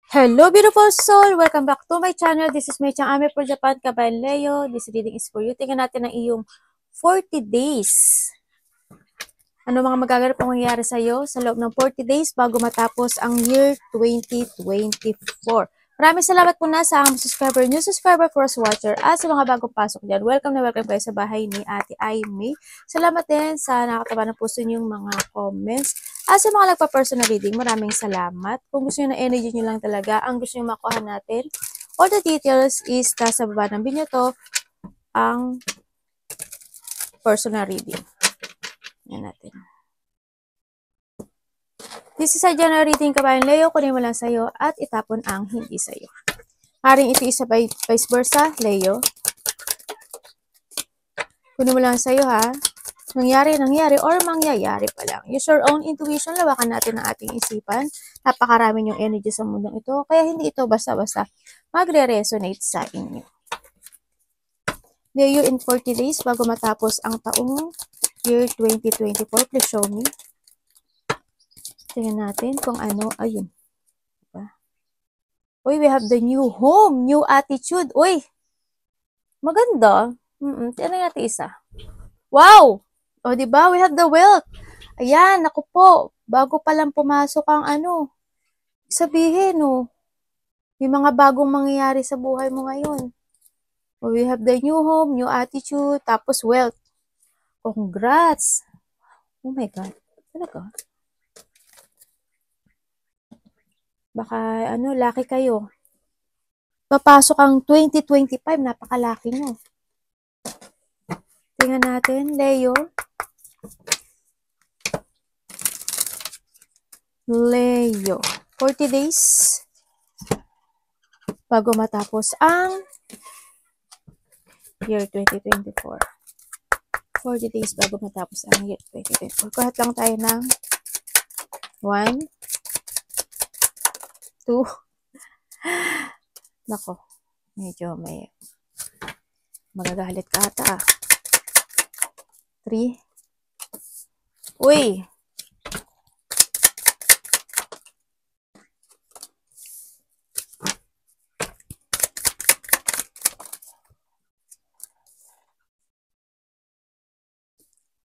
Hello, beautiful soul! Welcome back to my channel. This is Mei-chan Ame for Japan, Kabayan Leo. This reading is for you. Tingnan natin ang iyong 40 days. Ano mga magaganap ang mangyayari sa iyo sa loob ng 40 days bago matapos ang year 2024. Maraming salamat po na sa aking subscriber, new subscriber, cross watcher, at sa mga bagong pasok dyan. Welcome na welcome kayo sa bahay ni Ate Aimee. Salamat din sa nakataba ng puso niyong mga comments. At sa mga nagpa-personal reading, maraming salamat. Kung gusto niyo na energy niyo lang talaga, ang gusto niyo makuha natin, all the details is nasa baba ng video to, ang personal reading. Yan natin. This is a general reading, Kabayan Leo. Kunin mo lang sa'yo at itapon ang hindi sa'yo. Haring ito isa vice versa, Leo. Kunin mo lang sa'yo, ha? Nangyari, or mangyayari pa lang. Use your own intuition. Lawakan natin ang ating isipan. Napakarami yung energy sa mundong ito. Kaya hindi ito basta-basta magre-resonate sa inyo. Leo, in 40 days bago matapos ang taong year 2024. Please show me. Tingnan natin kung ano. Ayun. Diba? Uy, we have the new home. New attitude. Uy! Maganda. Tingnan natin isa. Wow! O, diba? We have the wealth. Ayan, naku po. Bago pa lang pumasok ang ano. Sabihin, no. May mga bagong mangyayari sa buhay mo ngayon. O, we have the new home, new attitude, tapos wealth. Congrats! Oh my God. Talaga? Baka, laki kayo. Papasok ang 2025, napakalaki nyo. Tingnan natin, Leo. Leo. 40 days bago matapos ang year 2024. 40 days bago matapos ang year 2024. Kuhat lang tayo ng 1, 2. Nako, medyo may magagalit ka ata. 3. Uy!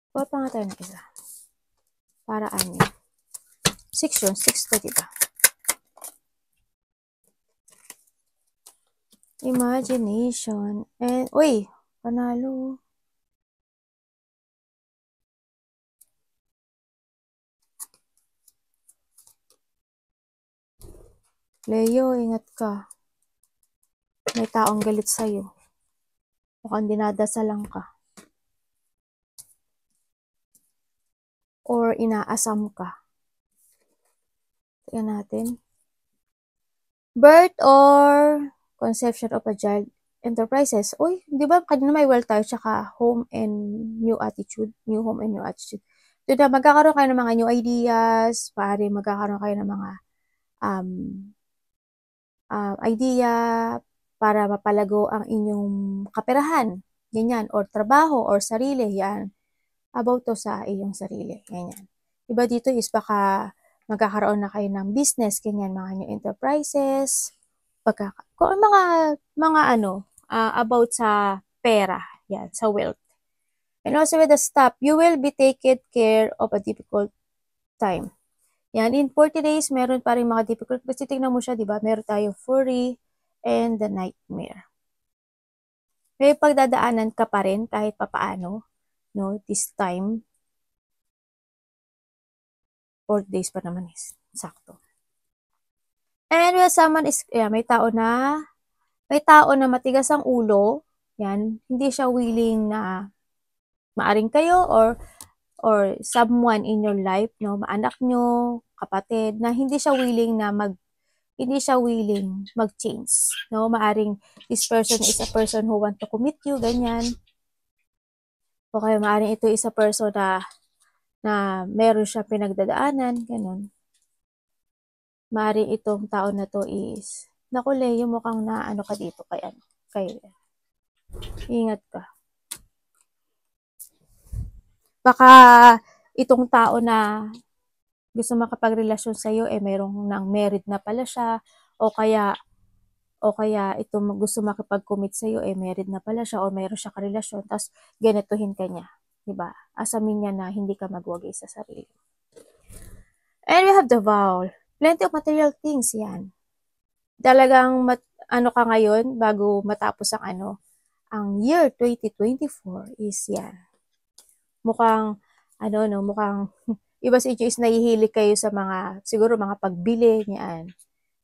Kuha pa nga tayo ng isa. Para ano? 6 yun. 6 to, diba? Imagination. And, uy! Panalo. Leo, ingat ka. May taong galit sa'yo. Mukhang dinadasalan ka. Or inaasam ka. Tingnan natin. Birth or conception of a child enterprises. Uy, di ba kanina may wealth tayo tsaka home and new attitude. New home and new attitude. Doon na magkakaroon kayo ng mga new ideas. Pari magkakaroon kayo ng mga idea para mapalago ang inyong kaperahan. Ganyan. Or trabaho or sarili. Yan. About to sa iyong sarili. Ganyan. Iba dito is baka magkakaroon na kayo ng business, ganyan, mga new enterprises, kung mga about sa pera, yan, sa wealth. And also with the stop, you will be taken care of a difficult time. Yan, in 40 days, meron pa rin mga difficult, kasi tingnan mo siya, di ba? Meron tayong fury and the nightmare. May pagdadaanan ka pa rin kahit papaano, no, this time. 4 days pa naman is sakto. And when someone is, may tao na matigas ang ulo, yan, hindi siya willing na maaring kayo or someone in your life, no, maanak nyo, kapatid, na hindi siya willing mag-change, no, maaring this person is a person who want to commit you, ganyan. O kaya maaring ito is a person na meron siya pinagdadaanan, ganun. Maaring itong tao na to is, naku Leo, mukhang na ka dito kay ingat ka. Baka itong tao na gusto makapagrelasyon sa'yo, merong nang married na pala siya, o kaya ito gusto makipag-commit sa'yo, married na pala siya, o mayroon siya karelasyon, tapos ganituhin ka niya. Diba? Asamin niya na hindi ka magwagay sa sarili. And we have the vowel. Plenty of material things yan. Talagang ano ka ngayon, bago matapos ang year 2024 is yan. Mukhang, mukhang, iba sa inyo is nahihilig kayo sa siguro mga pagbili niyan.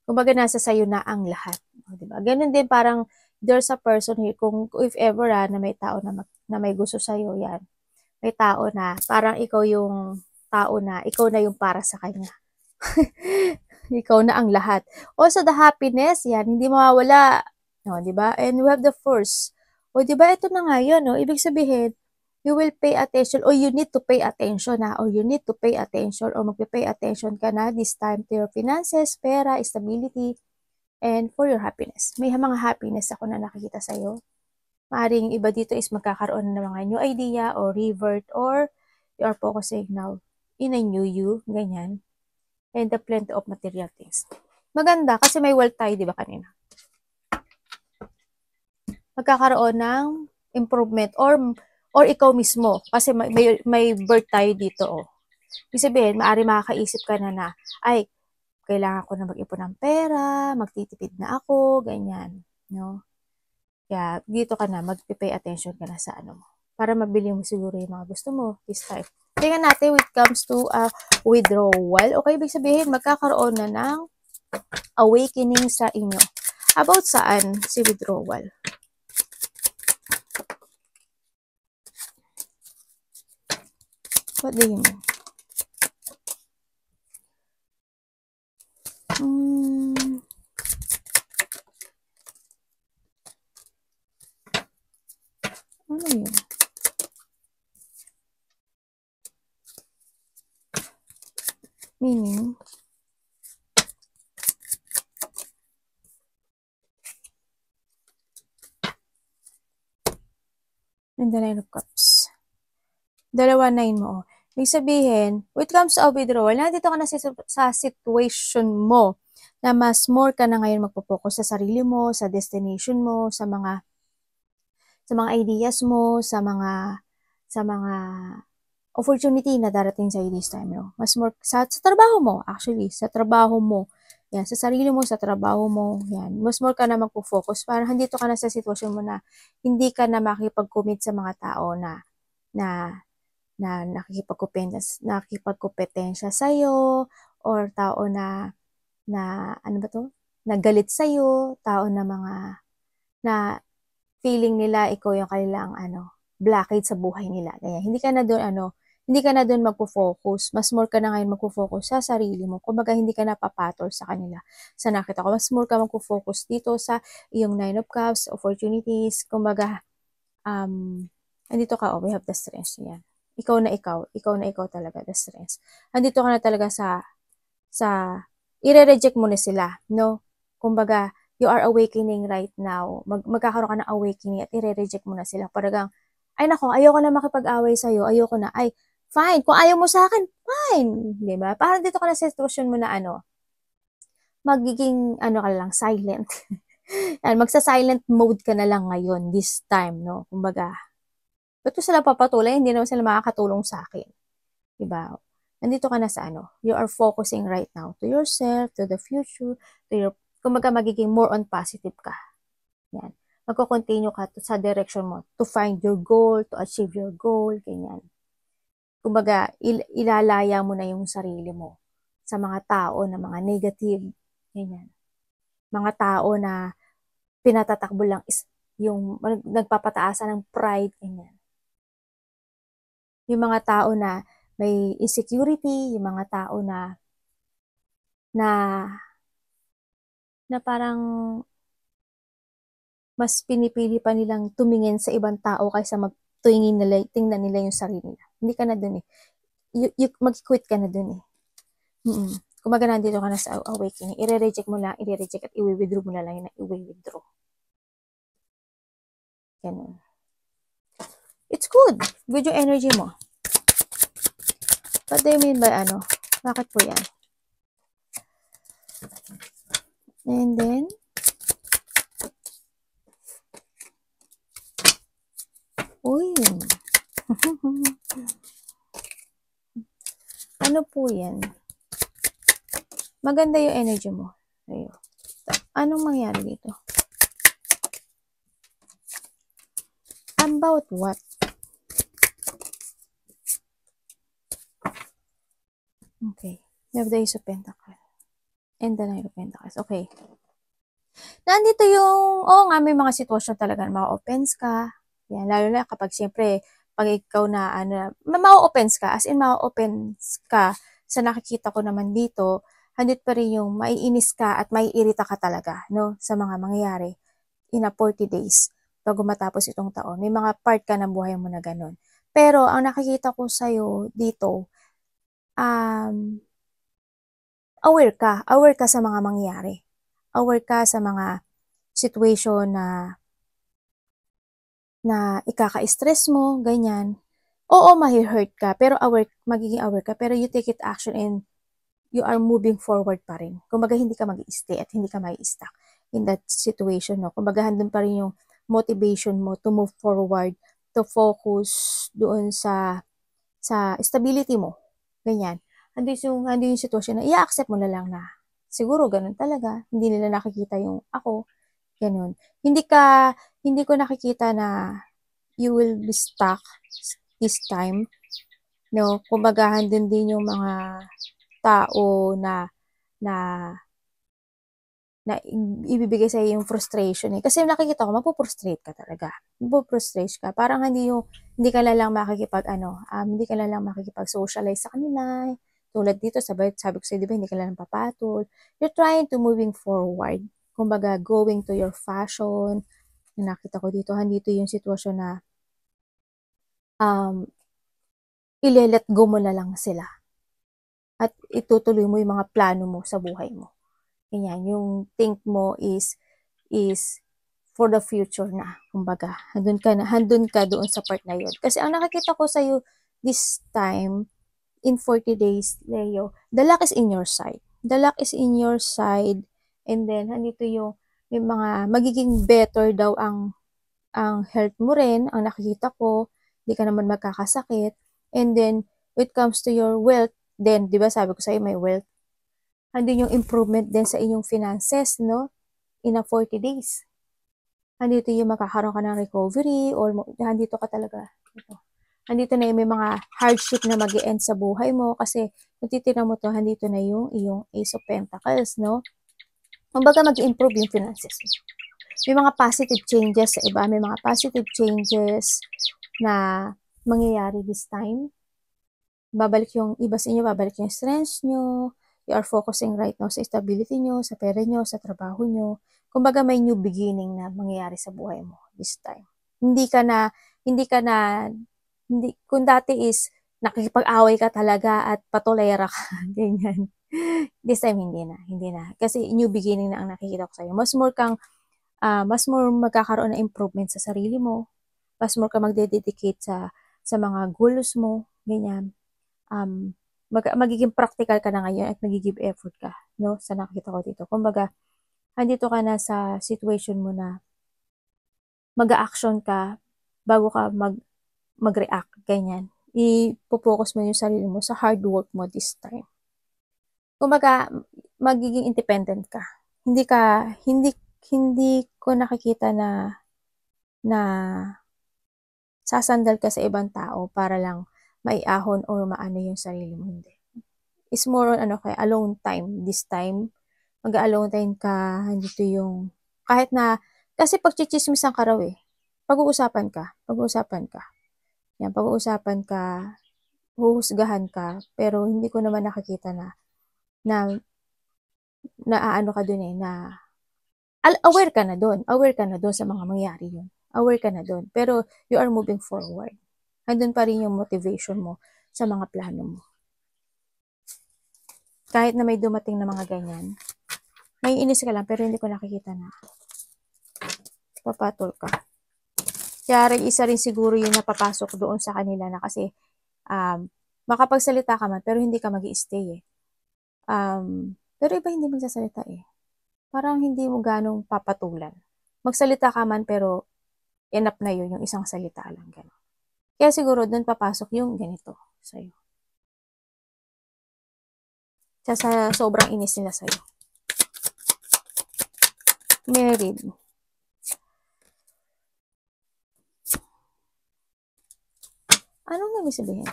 Kumbaga nasa sayo na ang lahat. Diba? Ganun din parang, there's a person here, if ever na may tao na may gusto sa'yo, yan. May tao na, parang ikaw yung tao na, ikaw na yung para sa kanya. Ikaw na ang lahat. Also, the happiness, yan, hindi mawawala. No, diba? And we have the first. O, diba, ito na nga yun, no? Ibig sabihin, you will pay attention, or you need to pay attention or you need to pay attention, or magpe-pay attention ka na this time to your finances, pera, stability, and for your happiness. May mga happiness ako na nakikita sa'yo. Maaring iba dito is magkakaroon ng mga new idea, or revert, or you are focusing now in a new you, ganyan. And the plenty of material things. Maganda, kasi may wealth tayo, di ba kanina? Magkakaroon ng improvement, or ikaw mismo, kasi may birth tayo dito, oh. Ibig sabihin, maaari makakaisip ka na, ay, kailangan ko na mag-ipon ng pera, magtitipid na ako, ganyan, no? Kaya, dito ka na, mag-pay attention ka na sa mo. Para mabili mo siguro yung mga gusto mo this time. Tingnan natin when it comes to withdrawal. Okay, ibig sabihin, magkakaroon na ng awakening sa inyo. About saan si withdrawal? What do you mean? Ano yun? Meaning, and the Nine of Cups. Dalawa 9 mo. Ibig sabihin, when it comes to withdrawal, nandito ka na sa situation mo na mas more ka na ngayon magpo-focus sa sarili mo, sa destination mo, sa mga ideas mo, sa mga opportunity na darating sa this time, no? Mas more sa trabaho mo, actually, sa trabaho mo. Yan, sa sarili mo, sa trabaho mo, yan. Mas more ka na magpo-focus. Parang handito ka na sa sitwasyon mo na hindi ka na makipag-commit sa mga tao na nakikipagkompetensya sa'yo, or tao na ano ba to? Nagalit sa'yo, tao na na feeling nila ikaw yung kanilang blockade sa buhay nila. Kaya hindi ka na doon magpo-focus. Mas more ka na ngayon magpo-focus sa sarili mo. Kumbaga hindi ka na papatol sa kanila. Sa nakita ko, mas more ka magpo-focus dito sa iyong 9 of Cups, opportunities. Kumbaga, andito ka, we have the strength. Yan. Ikaw na ikaw talaga, the strength. Andito ka na talaga sa i-reject mo na sila, no? Kumbaga, you are awakening right now. Magkakaroon ka ng awakening at i-reject mo na sila. Paragang, ay nako, ayoko na makipag-away sa'yo, ayoko na, ay, fine, kung ayaw mo sa akin, fine, di ba? Parang dito ka na sa sitwasyon mo na magiging, ka lang, silent. Magsa-silent mode ka na lang ngayon, this time, no? Kumbaga, ba't ko sila papatuloy? Hindi naman sila makakatulong sa akin. Diba? Nandito ka na sa you are focusing right now to yourself, to the future, kumbaga magiging more on positive ka. Yan. Magko-continue ka sa direction mo to find your goal, to achieve your goal, ganyan. Kumbaga, ilalaya mo na yung sarili mo sa mga tao na mga negative, ganyan. Mga tao na pinatatakbo lang yung nagpapataasan ng pride, ganyan. Yung mga tao na may insecurity, yung mga tao na parang mas pinipili pa nilang tumingin sa ibang tao kaysa tingnan nila yung sarili nila. Hindi ka na dun eh. Mag-quit ka na dun eh. Kumaga nandito ka na sa awakening. I-reject mo lang, i-reject at i-withdraw mo na lang yung i-withdraw. Ganun. It's good. Good yung energy mo. What do you mean by Bakit po yan? And then, uy. Ano po yan? Maganda yung energy mo. Ayun. Anong mangyari dito? About what? Okay. We have the Ace of Pentacles. And the Knight of Pentacles. Okay. Nandito yung, nga, may mga sitwasyon talaga na ma-offense ka. Yan, lalo na kapag siyempre, pag ikaw na, ma-offense ka, as in ma-offense ka, sa nakikita ko naman dito, handit pa rin yung maiinis ka at maiirita ka talaga, no, sa mga mangyayari in a 40 days bago matapos itong taon. May mga part ka ng buhay mo na ganun. Pero, ang nakikita ko sa'yo dito, aware ka sa mga mangyayari. Aware ka sa mga situation na ikaka-stress mo, ganyan. Oo, mahi-hurt ka, pero magiging aware ka, pero you take it action and you are moving forward pa rin. Kumbaga, hindi ka mag-i-stay at hindi ka mai-stuck in that situation, no? Kumbaga, handun pa rin yung motivation mo to move forward, to focus doon sa stability mo. Ganyan. Andun yung sitwasyon na i-accept mo na lang na siguro ganun talaga. Hindi nila nakikita yung ako. Ganun. Hindi ko nakikita na you will be stuck this time. No, kumbaga handun din yung mga tao na ibibigay sa yung frustration eh. Kasi nakikita ko, mapuprostrate ka talaga. Mapuprostrate ka. Parang hindi ka lang hindi ka lang makikipag-socialize sa kanila. Tulad dito, sabi ko sa'yo, di ba, hindi ka lang papatol. You're trying to moving forward. Kumbaga, going to your fashion. Nakita ko dito, handito yung sitwasyon na ile-let go mo na lang sila. At itutuloy mo yung mga plano mo sa buhay mo. Ganyan, yung think mo is for the future na. Kumbaga, handun ka doon sa part na yun. Kasi ang nakikita ko sa'yo this time, in 40 days, Leo, the luck is in your side. The luck is in your side. And then, handito yung may mga magiging better daw ang health mo rin, ang nakikita ko, hindi ka naman magkakasakit. And then, when it comes to your wealth, then, di ba sabi ko sa'yo, may wealth. Andun yung improvement din sa inyong finances, no? In a 40 days. Andito yung makakaroon ka ng recovery or andito ka talaga. Andito na yung may mga hardship na mag-e-end sa buhay mo kasi kung titignan mo to, andito na yung iyong Ace of Pentacles, no? Kumbaga mag-improve yung finances mo. May mga positive changes sa iba. May mga positive changes na mangyayari this time. Babalik yung iba sa inyo, babalik yung strengths nyo. You are focusing right now sa stability nyo, sa pera nyo, sa trabaho nyo. Kumbaga may new beginning na mangyayari sa buhay mo this time. Kung dati is nakikipag-away ka talaga at patolera ka, ganyan. This time, hindi na. Kasi new beginning na ang nakikita ko sa'yo. Mas more magkakaroon ng improvement sa sarili mo. Mas more ka magdededicate sa mga goals mo, ganyan. Magiging practical ka na ngayon at mag-give effort ka, no? Sa nakita ko dito. Kumbaga, andito ka na sa situation mo na mag-a-action ka bago ka mag-react, ganyan. I-focus mo yung sarili mo sa hard work mo this time. Kumbaga, magiging independent ka. Hindi ko nakikita na sasandal ka sa ibang tao para lang maiahon or maano yung sarili mo. Hindi. It's more on alone time this time. Mag-alone time ka, dito yung, kahit na, kasi pagchichismisan ka raw eh. Pag-uusapan ka. Yan, pag-uusapan ka, huhusgahan ka, pero hindi ko naman nakikita na aano ka dun eh, na, aware ka na dun sa mga mangyayari yun. Aware ka na dun, pero you are moving forward. Andun pa rin yung motivation mo sa mga plano mo. Kahit na may dumating na mga ganyan, may inis ka lang, pero hindi ko nakikita na papatol ka. Kaya isa rin siguro yung napapasok doon sa kanila na kasi makapagsalita ka man, pero hindi ka mag-i-stay eh. Pero iba hindi magsasalita eh. parang hindi mo ganong papatulan. Magsalita ka man pero enough na yun, yung isang salita lang. Ganun. Kaya siguro doon papasok yung ganito sa'yo. Sa sobrang inis nila sa'yo. Married. Anong ibig sabihin?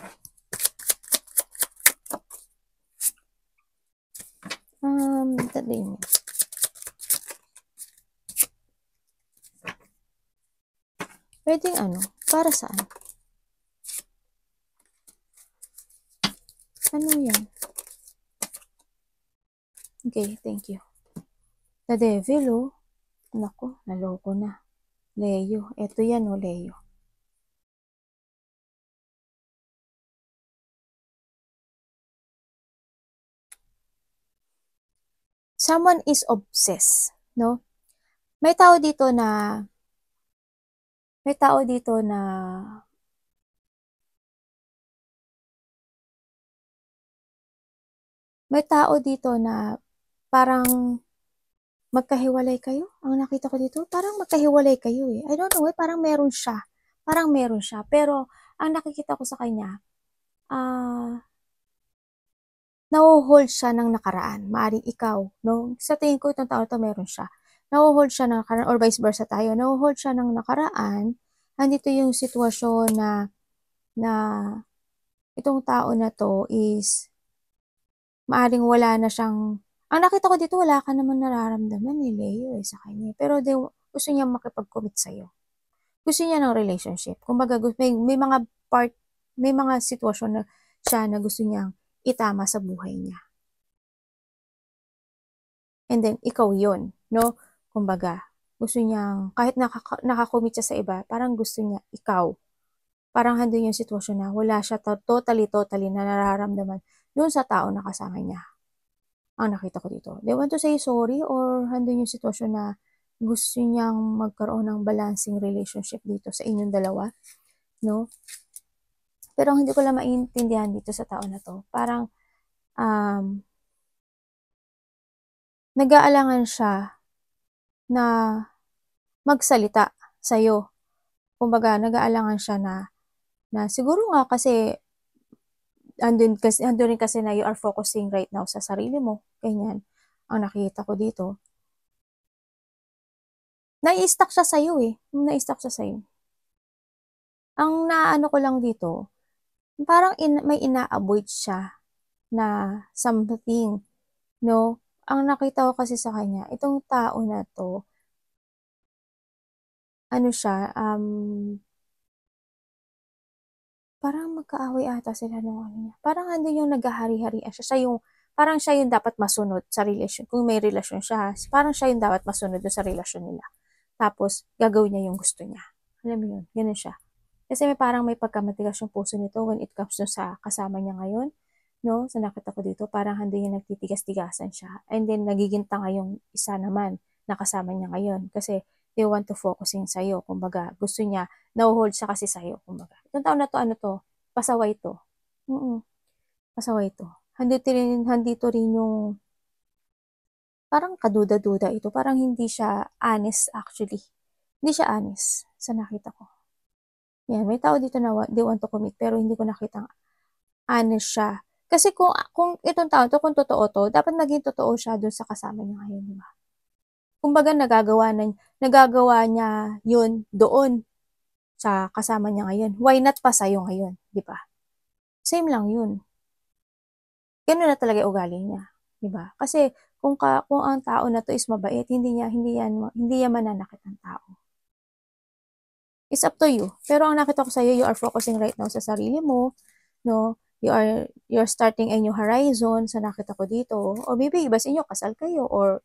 That day means. Pwedeng para saan? Ano yan? Okay, thank you. The devil, oh. Naku, naloko na. Leo. Ito yan, oh, Leo. Someone is obsessed, no? May tao dito na may tao dito na parang magkahiwalay kayo. Ang nakita ko dito, parang magkahiwalay kayo eh. I don't know, parang meron siya. Parang meron siya. Pero, ang nakikita ko sa kanya, nahuhold siya ng nakaraan. Maaring ikaw, no? Sa tingin ko, itong tao to meron siya. Nahuhold siya ng nakaraan, or vice versa tayo. Nahuhold siya ng nakaraan. Andito yung sitwasyon na itong tao na to is maaring wala na siyang, ang nakita ko dito, wala ka naman nararamdaman ni Leo sa kanya. Pero gusto niya makipag-commit sa'yo. Gusto niya ng relationship. Kumbaga, may mga sitwasyon na siya na gusto niyang itama sa buhay niya. And then, ikaw yun, no? Kumbaga, gusto niyang, kahit nakakommit siya sa iba, parang gusto niya, ikaw. Parang handun yung sitwasyon na wala siya totally na nararamdaman doon sa tao na kasama niya. Ang nakita ko dito. They want to say sorry or handun yung sitwasyon na gusto niyang magkaroon ng balancing relationship dito sa inyong dalawa, no? Pero hindi ko lang maintindihan dito sa tao na to. Parang, nag-aalangan siya na magsalita sa'yo. Kumbaga, nag-aalangan siya na siguro nga kasi andun rin kasi na you are focusing right now sa sarili mo. Ganyan. Ang nakita ko dito. Nai-stuck siya sa'yo eh. Nai-stuck siya sa'yo. Ang naano ko lang dito, parang may ina-avoid siya na something, no? Ang nakita ko kasi sa kanya, itong tao na to, ano siya, parang magkaaway ata sila nung ano niya. Parang andun yung naghahari-harian siya. Parang siya yung dapat masunod sa relasyon. Kung may relasyon siya, parang siya yung dapat masunod sa relasyon nila. Tapos, gagawin niya yung gusto niya. Alam mo yun, ganun siya. Kasi may pagkamatigas yung puso nito when it comes to sa kasama niya ngayon. No? Sa nakita ko dito, parang handun yung nagtitigas-tigasan siya. And then, nagiging tanga yung isa naman na kasama niya ngayon. Kasi, they want to focusing sa'yo. Kumbaga, gusto niya, na-hold siya kasi sa'yo. Kumbaga, itong taon na to, ano to? Pasaway to. Pasaway to. Handito rin yung, parang kaduda-duda ito. Parang hindi siya honest actually. Hindi siya honest sa nakita ko. Yan, may tao dito na they want to commit pero hindi ko nakita honest siya. Kasi kung itong tao to, kung totoo to, dapat naging totoo siya dun sa kasama niya ngayon, di ba? Kumbaga nagagawa niya yun doon sa kasama niya ngayon. Why not pa sa'yo ngayon, di ba? Same lang yun. Ganun na talaga ugali niya, di ba? Kasi kung ang tao na to is mabait, hindi yan mananakit ng tao. It's up to you. Pero ang nakita ko sa iyo, you are focusing right now sa sarili mo, no? You're starting a new horizon sa nakita ko dito. O maybe iba sa inyo, kasal kayo or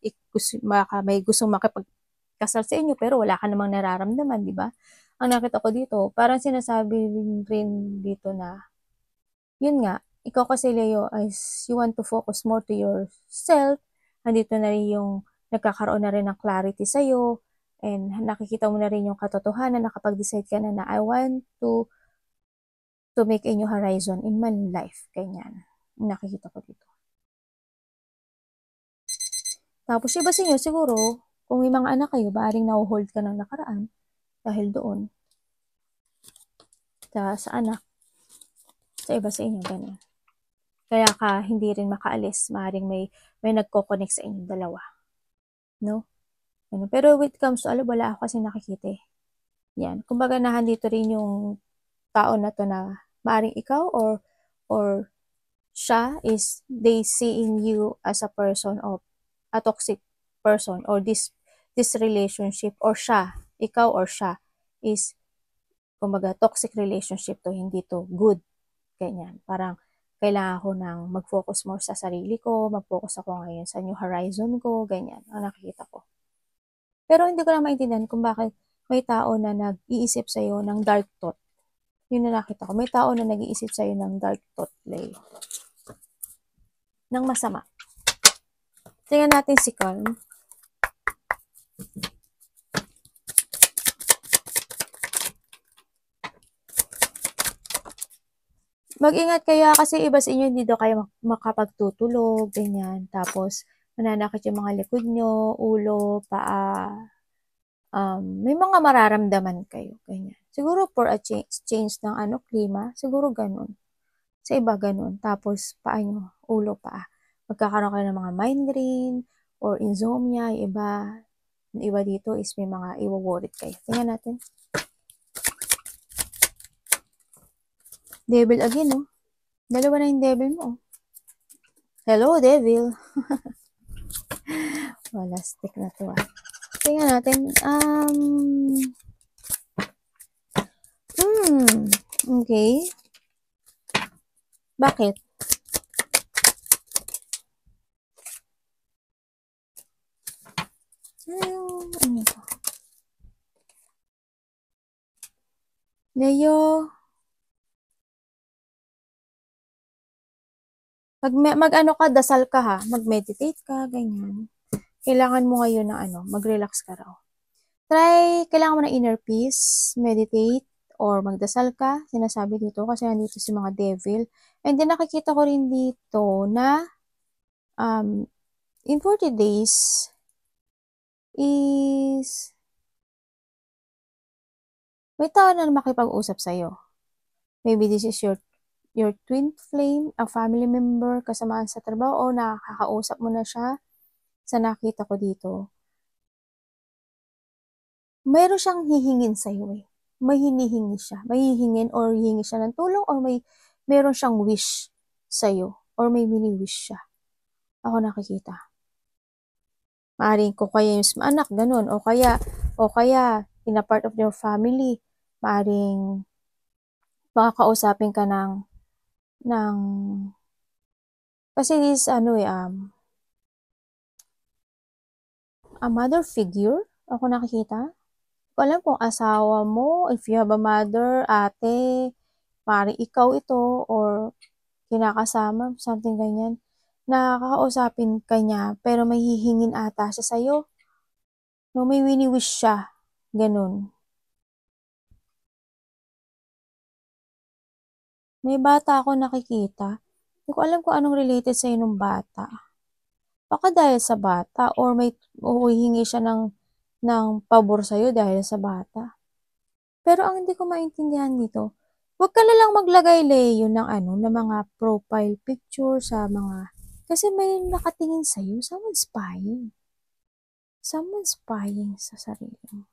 may gustong makipagkasal sa inyo pero wala ka namang nararamdaman, di ba? Ang nakita ko dito, parang sinasabi rin dito na yun nga, ikaw kasi Leo is you want to focus more to yourself. Andito na rin yung nagkakaroon na rin ng clarity sa'yo and nakikita mo na rin yung katotohanan, nakapag-decide ka na I want to make a new horizon in my life. Ganyan. Nakikita ko dito. Tapos iba sa inyo siguro, kung may mga anak kayo, baaring na-hold ka ng nakaraan dahil doon sa anak, sa iba sa inyo, ganun. Kaya ka hindi rin makaalis, maaring may nagko-connect sa inyong dalawa. No? Ganun. Pero when it comes to, wala ako kasi nakikita eh. Yan. Kumbaga nahandito rin yung tao na to na maaring ikaw or siya is they seeing you as a person of a toxic person or this relationship or siya, ikaw or siya is kumbaga toxic relationship to, hindi to good. Ganyan. Parang kailangan ko nang mag-focus more sa sarili ko, mag-focus ako ngayon sa new horizon ko, ganyan. Ang nakikita ko. Pero hindi ko lang maintindihan kung bakit may tao na nag-iisip sa'yo ng dark thought. Yun na nakita ko. May tao na nag-iisip sa'yo ng dark thought, Lay. Ng masama. Tingnan natin si Calm. Mag-ingat kayo kasi iba sa inyo hindi daw kayo makapagtutulog, ganyan. Tapos, mananakit yung mga likod nyo, ulo, paa. May mga mararamdaman kayo, ganyan. Siguro for a change ng klima, siguro ganun. Sa iba ganun. Tapos, paa nyo, ulo, paa. Magkakaroon kayo ng mga migraine or insomnia, yung iba dito is may mga iwo-worried kayo. Tingnan natin. Devil again, oh. Dalawa na yung devil mo. Hello, devil. Wala, stick na to, ah. Tingnan natin. Okay. Bakit? Ano to? Leo. Mag-ano ka, dasal ka ha. Mag-meditate ka, ganyan. Kailangan mo ngayon na mag-relax ka raw. Kailangan mo ng inner peace, meditate, or magdasal ka. Sinasabi dito kasi nandito si mga devil. And then nakikita ko rin dito na in 40 days is may tao na makipag-usap sa'yo. Maybe this is your twin flame, a family member, kasamaan sa trabaho, o nakakausap mo na siya sa nakita ko dito. Meron siyang hihingin sa'yo eh. May hinihingi siya. May hihingin or hihingi siya ng tulong or meron siyang wish sa'yo or may mini-wish siya. Ako nakikita. Maaring ko kaya yung anak, ganun. O kaya, in a part of your family, maaring makakausapin ka ng kasi this a mother figure, ako nakikita. Ko alam kung asawa mo, if you have a mother, ate, maaring ikaw ito, or kinakasama, something ganyan. Nakakausapin ka niya, pero may hihingin ata siya sa'yo. No, may wini-wish siya. Ganun. May bata ako nakikita. Hindi ko alam kung anong related sa'yo ng bata. Baka dahil sa bata or may huhingi siya ng pabor sa'yo dahil sa bata. Pero ang hindi ko maintindihan dito, huwag ka na lang maglagay, Leo, ng mga profile picture sa mga, kasi may nakatingin sa'yo, someone's spying. Someone's spying sa sarili mo.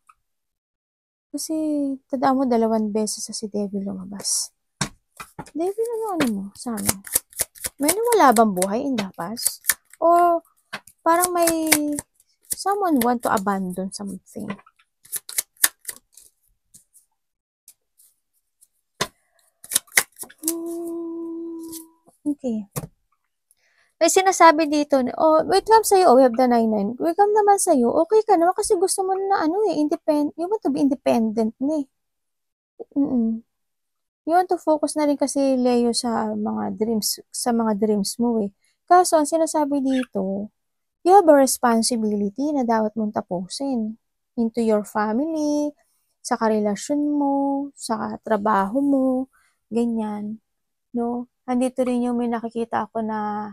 Kasi, tandaan mo, 2 beses sa si Devil lumabas. Devil, ano mo sa amin? May nawala bang buhay in the past? Or, parang may someone want to abandon something. Okay. May sinasabi dito, wait lang sa'yo, we have the 9-9. Wait lang naman sa'yo, okay ka naman kasi gusto mo na you want to be independent na eh. You want to focus na rin kasi, Leo, sa mga dreams mo eh. Kaso, ang sinasabi dito, you have a responsibility na dapat mong tapusin into your family, sa karelasyon mo, sa trabaho mo, ganyan. No? Andito rin yung may nakikita ako na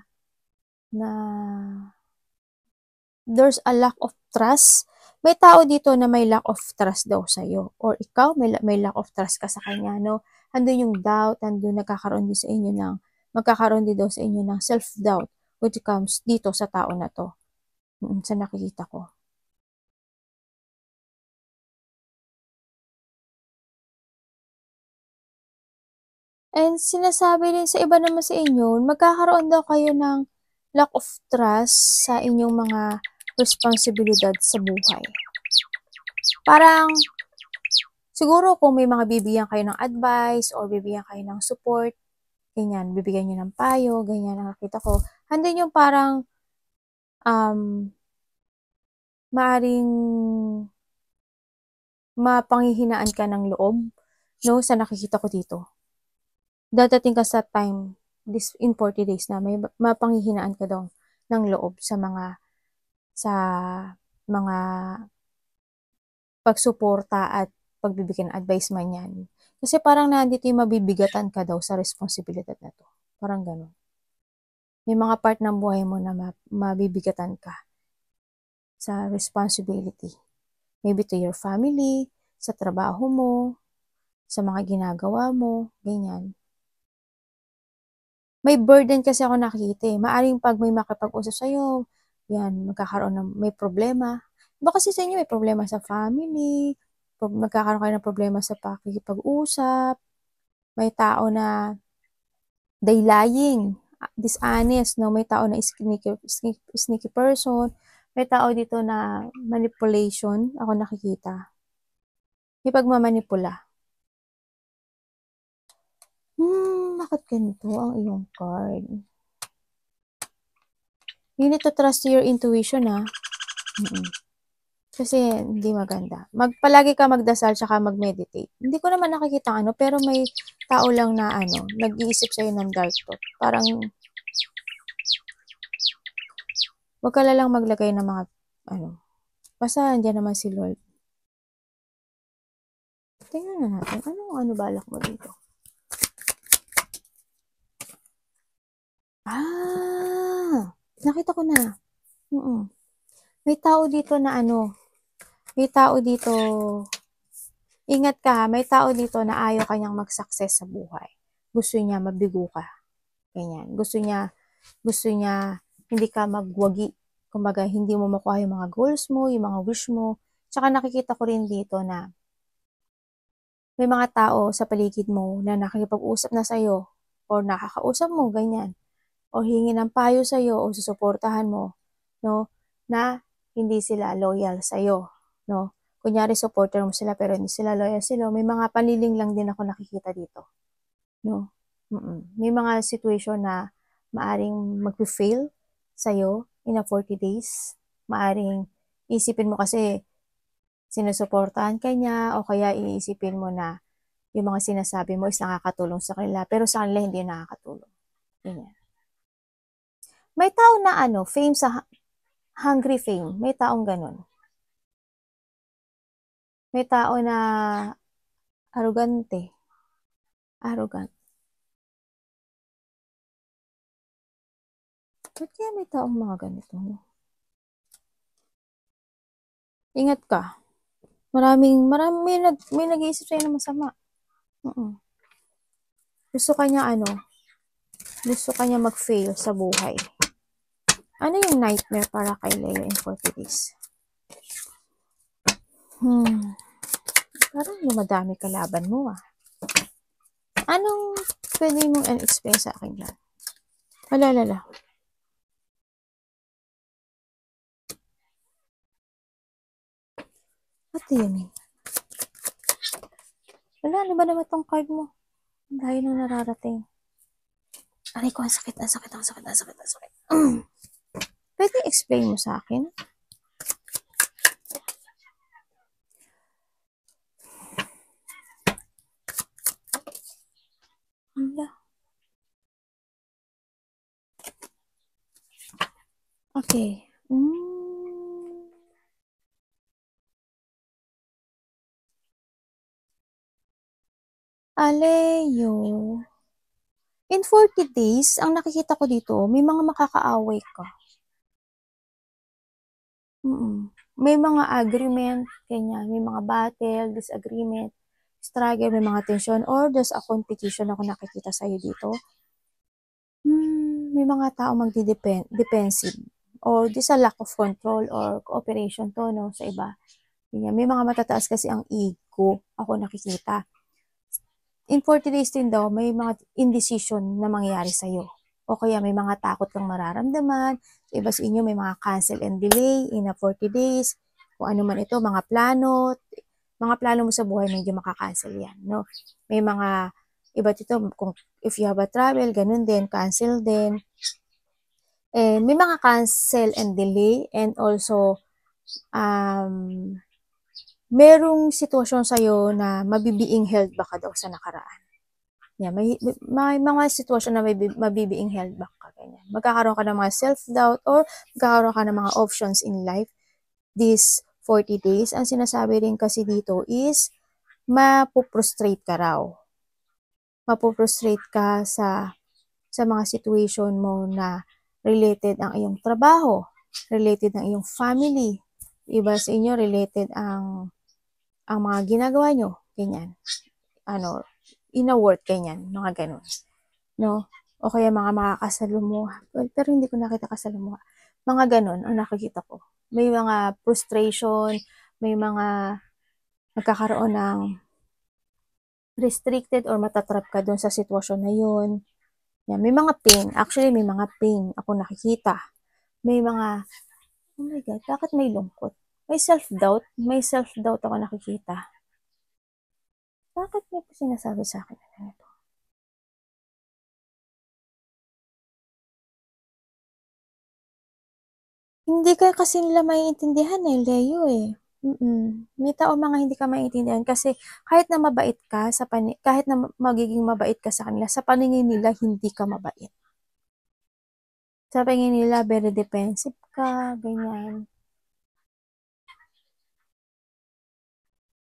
there's a lack of trust. May tao dito na may lack of trust daw sa'yo. Or ikaw, may lack of trust ka sa kanya, no? Andun yung doubt, andun nagkakaroon din sa inyo ng, magkakaroon din daw sa inyo ng self-doubt when it comes dito sa tao na to. Sa nakikita ko. And sinasabi din sa iba naman sa inyo, magkakaroon daw kayo ng lack of trust sa inyong mga responsibilidad sa buhay. Parang, siguro kung may mga bibigyan kayo ng advice or bibigyan kayo ng support, ganyan, bibigyan nyo ng payo, ganyan ang nakita ko. Handin yung parang, maaring mapanghihinaan ka ng loob, no, sa nakikita ko dito. Dadating ka sa time, in 40 days na may mapanghihinaan ka daw ng loob sa mga pagsuporta at pagbibigyan ng advice man yan. Kasi parang nandito yung mabibigatan ka daw sa responsibilidad na to. Parang ganun. May mga part ng buhay mo na mabibigatan ka sa responsibility. Maybe to your family, sa trabaho mo, sa mga ginagawa mo, ganyan. May burden kasi ako nakikita eh. Maaring pag may makipag-usap sa'yo, yan, magkakaroon ng may problema. Baka kasi sa inyo may problema sa family, magkakaroon kayo ng problema sa pakikipag-usap, may tao na they lying, dishonest, no? May tao na sneaky person, may tao dito na manipulation, ako nakikita. May pagmamanipula. Bakit ganito ang iyong card? You need to trust your intuition, ha? Kasi hindi maganda. Palagi ka magdasal tsaka mag-meditate. Hindi ko naman nakikita pero may tao lang na nag-iisip sa'yo ng dark thought. Parang, wag ka lang maglagay ng mga, basta andyan naman si Lord. Tingnan na natin. Ano balak mo dito? Nakita ko na. May tao dito na may tao dito, ingat ka, may tao dito na ayaw kanyang mag-success sa buhay. Gusto niya mabigo ka. Ganyan. Gusto niya hindi ka magwagi. Kumbaga, hindi mo makuha yung mga goals mo, yung mga wish mo. Tsaka nakikita ko rin dito na may mga tao sa paligid mo na nakikipag-usap na sa'yo or nakakausap mo, ganyan. O hingi ng payo sa'yo o susuportahan mo, no? Na hindi sila loyal sa'yo, no? Kunyari, supporter mo sila pero hindi sila loyal sila. May mga paniling lang din ako nakikita dito, no? May mga situation na maaring mag-fail sa'yo in a 40 days. Maaring isipin mo kasi sinusuportahan ka niya o kaya iisipin mo na yung mga sinasabi mo is nakakatulong sa kanila pero sa kanila hindi nakakatulong. Ganyan. May tao na fame sa hungry fame. May taong ganun. May tao na arrogant. Ba't kaya may taong mga ganito? Ingat ka. May nag-iisip sa'yo na masama. Gusto kanya mag-fail sa buhay. Ano yung nightmare para kay Leo in 40 days? Parang lumadami kalaban mo Anong pwede mong explain sa akin dyan? Alala. What do you mean? Ano ba naman tong card mo? Dahil nung nararating. Aray ko, ang sakit. Pwede explain mo sa akin? Okay. Leo. In 40 days, ang nakikita ko dito, may mga makakaaway ka. May mga agreement, ganyan. May mga battle, disagreement, struggle, may mga tension, or there's a competition ako nakikita sa'yo dito. May mga tao defensive or this a lack of control or cooperation to, no, sa iba. Ganyan. May mga matataas kasi ang ego ako nakikita. In 40 days din daw, may mga indecision na mangyayari sa'yo. O kaya may mga takot kang mararamdaman. Sa iba sa inyo, may mga cancel and delay in a 40 days. Kung ano man ito, mga plano mo sa buhay, medyo makakancel yan, no? May mga iba dito, kung if you have a travel, ganun din, cancel din. And may mga cancel and delay, and also, merong sitwasyon sa'yo na mabibiing held back ka daw sa nakaraan. Yeah, may mga sitwasyon na mabibiing held back ka. Ganyan. Magkakaroon ka ng mga self-doubt or magkakaroon ka ng mga options in life this 40 days. Ang sinasabi rin kasi dito is mapuprostrate ka raw. Mapuprostrate ka sa mga situation mo na related ang iyong trabaho, related ang iyong family, iba sa inyo related ang mga ginagawa nyo, ganyan. In a work, ganyan, mga ganun. No? O kaya mga makakasalumuha. Well, pero hindi ko nakita kasalumuha. Mga ganun ang nakikita ko. May mga frustration, may mga nagkakaroon ng restricted or matatrap ka dun sa sitwasyon na yun. Yan, may mga pain. Actually, may mga pain ako nakikita. May mga, oh my God, bakit may lungkot? May self-doubt. May self-doubt ako nakikita. Bakit may sinasabi sa akin na ganito? Hindi ka kasi nila maiintindihan Leo eh. May tao mga hindi ka maiintindihan kasi kahit na mabait ka kahit na magiging mabait ka sa kanila, sa paningin nila hindi ka mabait. Sa paningin nila very defensive ka, ganyan.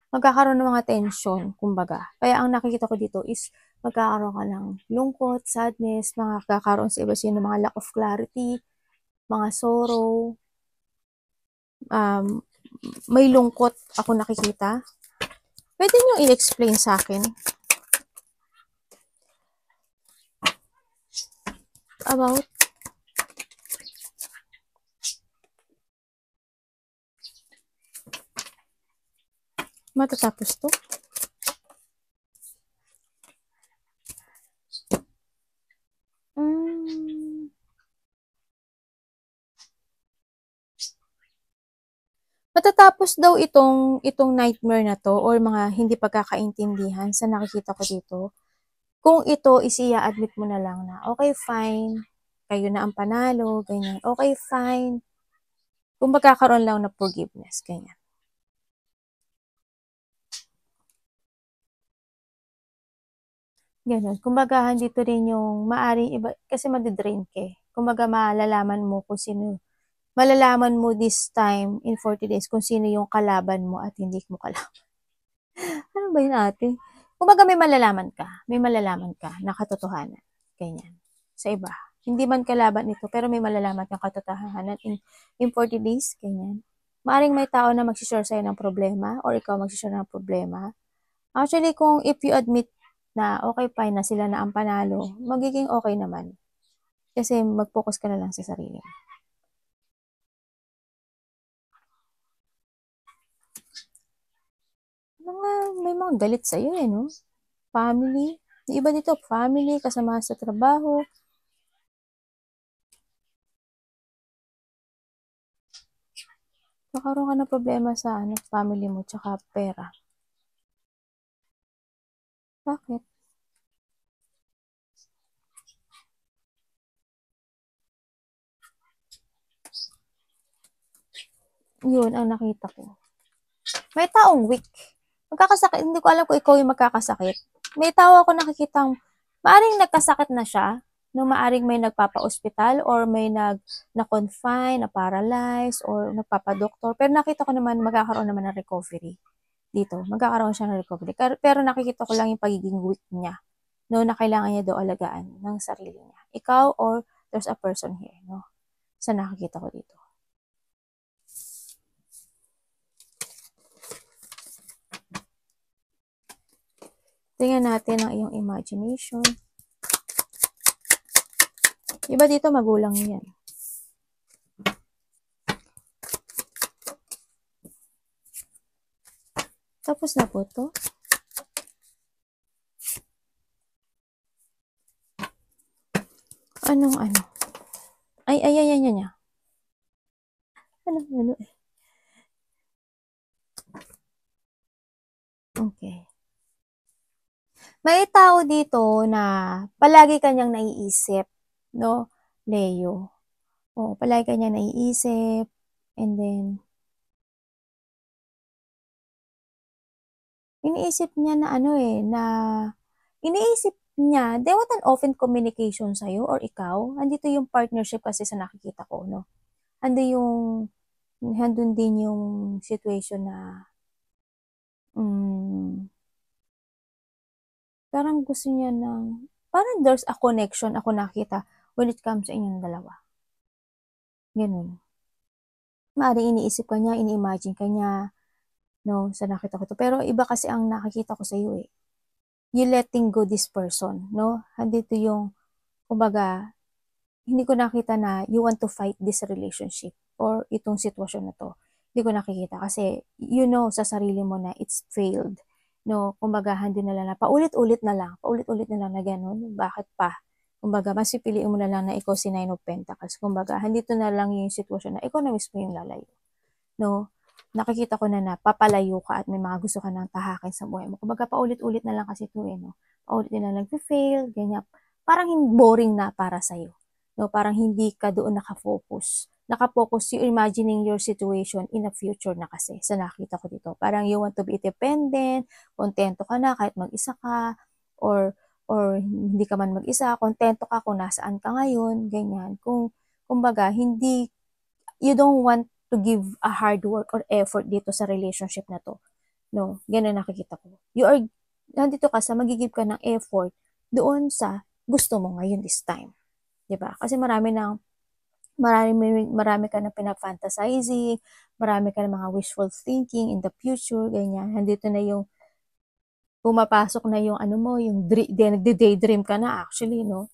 Magkakaroon ng mga tension, kumbaga. Kaya ang nakikita ko dito is magkakaroon ka ng lungkot, sadness, magkakaroon sa iba sino mga lack of clarity, mga sorrow, may lungkot ako nakikita. Pwede nyo i-explain sa akin about matatapos to? Matatapos daw itong nightmare na to or mga hindi pagkakaintindihan sa nakikita ko dito. Kung ito admit mo na lang na okay, fine, kayo na ang panalo, ganyan. Okay, fine. Kung magkakaroon lang na forgiveness, ganyan. Ganun. Kumbaga, dito rin yung maaring iba, kasi madidrain ka eh. Kumbaga, malalaman mo this time in 40 days kung sino yung kalaban mo at hindi mo kalaban. Ano ba yun ate? Kumbaga, may malalaman ka na katotohanan. Ganyan. Sa iba. Hindi man kalaban ito, pero may malalaman kang katotohanan in 40 days. Ganyan. Maaring may tao na magsishare sa'yo ng problema or ikaw magsishare ng problema. Actually, if you admit na okay, fine na sila na ang panalo, magiging okay naman. Kasi mag-focus ka na lang sa sarili. May mga galit sa'yo no? Family. Yung iba dito, family, kasama sa trabaho. Nakaroon ka ng problema sa family mo, tsaka pera. Bakit? Yun ang nakita ko. May taong weak. Magkakasakit, hindi ko alam kung ikaw yung magkakasakit. May tao ako nakikitang, maaring nagkasakit na siya, no, maaring may nagpapa-ospital or may na-confine, na-paralyze, or nagpapa-doktor. Pero nakita ko naman, magkakaroon naman ng recovery dito. Magkakaroon siya ng recovery. Pero nakikita ko lang yung pagiging weak niya, no, na kailangan niya daw alagaan ng sarili niya. Ikaw or there's a person here, no, sa nakikita ko dito. Tingnan natin ang iyong imagination. Iba dito magulang yan. Tapos na po to. Anong ano? Ay. Ano eh. Okay. May tao dito na palagi kanyang naiisip, no, Leo. O, palagi kanyang naiisip, and then, iniisip niya na iniisip niya, they want an open communication sa'yo or ikaw. Andito yung partnership kasi sa nakikita ko, no. Handun din yung situation na, parang gusto niya parang there's a connection ako nakita when it comes sa inyong dalawa. Ganun. Maaaring iniisip ka niya, ini-imagine ka niya, no, sa nakita ko to. Pero iba kasi ang nakikita ko sa iyo eh. You letting go this person, no? Andito yung, kumbaga, hindi ko nakita na you want to fight this relationship or itong sitwasyon na to. Hindi ko nakikita kasi you know sa sarili mo na it's failed. No, kumbaga, hindi na lang na paulit-ulit na lang na ganun. Bakit pa? Kumbaga, mas pipiliin mo na lang na ikaw si Nine of Pentacles. Kumbaga, handito na lang yung sitwasyon na ikaw na mismo yung lalayo. No? Nakikita ko na papalayo ka at may mga gusto ka nang tahakin sa buhay mo. Kumbaga, paulit-ulit na lang kasi ito eh, no? Paulit na lang nag-fail, ganyan. Parang boring na para sa'yo. No? Parang hindi ka doon nakafocus. Nakafocus, you imagining your situation in the future na kasi sa nakita ko dito. Parang you want to be independent, kontento ka na kahit mag-isa ka, or hindi ka man mag-isa, kontento ka kung nasaan ka ngayon, ganyan. Kumbaga, you don't want to give a hard work or effort dito sa relationship na to. No, ganun nakikita ko. Nandito ka sa magigib ka ng effort doon sa gusto mo ngayon this time. 'Di ba? Kasi marami ka na pinafantasizing, marami ka na mga wishful thinking in the future, ganyan. Nandito na yung pumapasok na yung yung nagde-daydream ka na actually, no?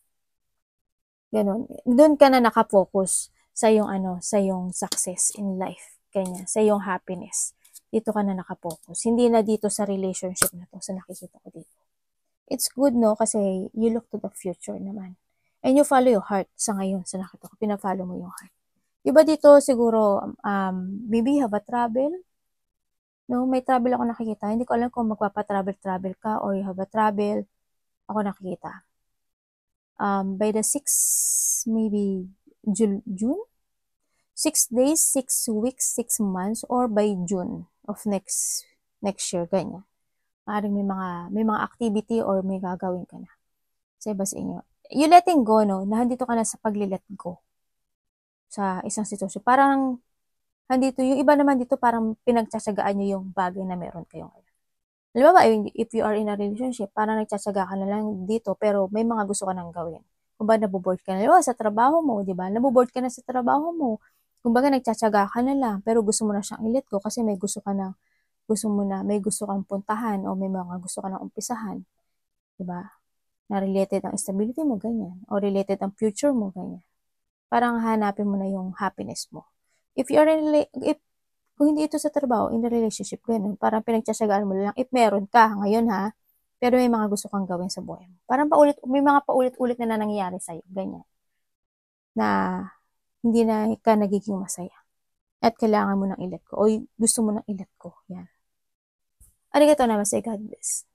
Ganun. Doon ka na nakafocus sa yung success in life. Ganyan, sa yung happiness. Dito ka na nakafocus. Hindi na dito sa relationship na to, sa nakikita ko dito. It's good, no? Kasi you look to the future naman. And you follow your heart sa ngayon, sa nakita ko. Pina-follow mo yung heart. Iba dito siguro, maybe you have a travel. No, may travel ako nakikita. Hindi ko alam kung magpapa-travel ka or you have a travel. Ako nakikita. By the 6, maybe June? 6 days, 6 weeks, 6 months, or by June of next year, ganyan. Maaaring may mga activity or may gagawin ka na. Sa iba sa inyo. You letting go, no? Nahandito ka na sa pagli-let go. Sa isang sitwasyon. Parang, yung iba naman dito, parang pinagtsatsagaan nyo yung bagay na meron kayo ngayon. Alam ba, if you are in a relationship, parang nagtsatsaga ka na lang dito, pero may mga gusto ka nang gawin. Kung ba naboboard ka na, sa trabaho mo, di ba? Naboboard ka na sa trabaho mo. Kung baga nagtsatsaga ka na lang, pero gusto mo na siyang i-let go kasi may gusto kang puntahan o may mga gusto ka nang umpisahan. Di ba? Na related ang stability mo, ganyan. O related ang future mo, ganyan. Parang hanapin mo na yung happiness mo. Kung hindi ito sa trabaho, in a relationship, ganun. Parang pinagtsatsagaan mo lang. If meron ka ngayon ha, pero may mga gusto kang gawin sa buhay mo. Parang may mga paulit-ulit na nangyayari sa'yo. Ganyan. Na hindi na ka nagiging masaya. At kailangan mo nang i-let go. O gusto mo nang i-let go. Yan. Arigatou namaste. God bless.